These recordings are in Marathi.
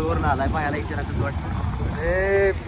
वरून आलाय पाहायला विचारा कसं वाटतं.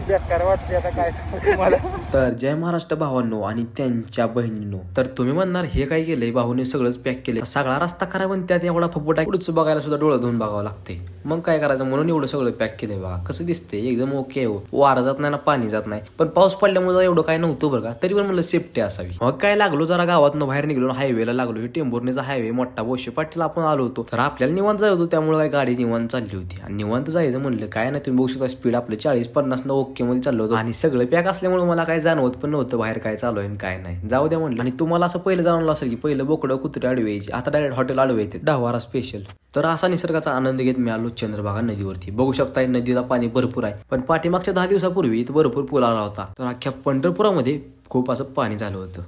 बेकार वाटते आता काय तुम्हाला. तर जय महाराष्ट्र भावांनो आणि त्यांच्या बहिणींनो. तर तुम्ही म्हणणार हे काय केलंय भाऊने सगळंच पॅक केलंय, सगळा रस्ता करा पण त्यात एवढा फपुट आहे, पुढचं बघायला सुद्धा डोळं धुवून बघावं लागते. मग काय करायचं म्हणून एवढं सगळं पॅक केलंय बघा. कसं दिसते एकदम ओके हो. वारा जात नाही ना पाणी जात नाही, पण पाऊस पडल्यामुळे एवढं काय नव्हतं बरं का. तरी पण म्हणलं सेफ्टी असावी. मग काय लागलो जरा गावातनं बाहेर निघलो, हायवेला लागलो. हे टेंभुर्णीचा हायवे मोठा बोशे पाटील आपण आलो होतो. तर आपल्याला निवांत जायचं होतं, त्यामुळे काय गाडी निवांत चालली होती. आणि निवांत जायचं म्हणलं काय नाही, तुम्ही बघू शकता स्पीड आपलं 40-50 ओके मध्ये चाललो होतो. आणि सगळं पॅक असल्यामुळे मला काय जाणवत पण नव्हतं बाहेर काय चालू आहे काय नाही. जाऊ द्या म्हणलं. आणि तुम्हाला असं पहिलं जाणवलं असेल की पहिलं बोकडं कुत्रे अडवायची, आता डायरेक्ट हॉटेल अडवायचे डावारा स्पेशल. तर असा निसर्गाचा आनंद घेत मी आलो चंद्रभागा नदीवरती. बघू शकता नदीला पाणी भरपूर आहे, पण पाठीमागच्या 10 दिवसापूर्वी इथं भरपूर पूल आला होता. तर अख्ख्या पंढरपुरामध्ये खूप असं पाणी झालं होतं.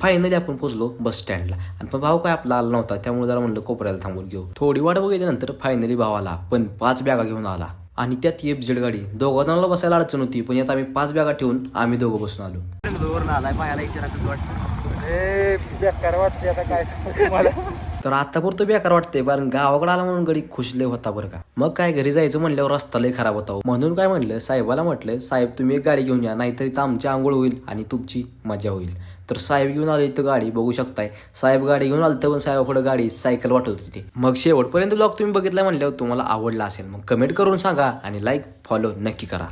फायनली आपण पोहोचलो बस स्टँडला. आणि पण भाऊ काय आपला आला नव्हता, त्यामुळे जरा म्हणलं कोपऱ्याला थांबून घेऊ. थोडी वाट बघितल्यानंतर फायनली भाव आला, पण 5 बॅगा घेऊन आला. आणि त्यात FZ गाडी. दोघांना बसायला अडचण होती, पण यात आम्ही 5 बॅगा ठेवून आम्ही दोघं बसून आलो. वरून आलाय पाहायला विचारा कसं वाटतं. बेकार वाटते आता काय तुम्हाला. तर आतापुरतं बेकार वाटतंय, कारण गावाकडे आला म्हणून गडी खुशले होता बरं का. मग काय घरी जायचं म्हणल्यावर रस्ता लय खराब होता. म्हणून काय म्हणलं साहेबाला, म्हटलं साहेब तुम्ही एक गाडी घेऊन या, नाहीतर इथं आमची आंघोळ होईल आणि तुमची मजा होईल. तर साहेब घेऊन आले इथं गाडी. बघू शकताय साहेब गाडी घेऊन आलं, पण साहेब पुढे गाडी सायकल वाटत होती ते. मग शेवटपर्यंत ब्लॉग तुम्ही बघितला म्हणल्यावर तुम्हाला आवडला असेल मग कमेंट करून सांगा आणि लाईक फॉलो नक्की करा.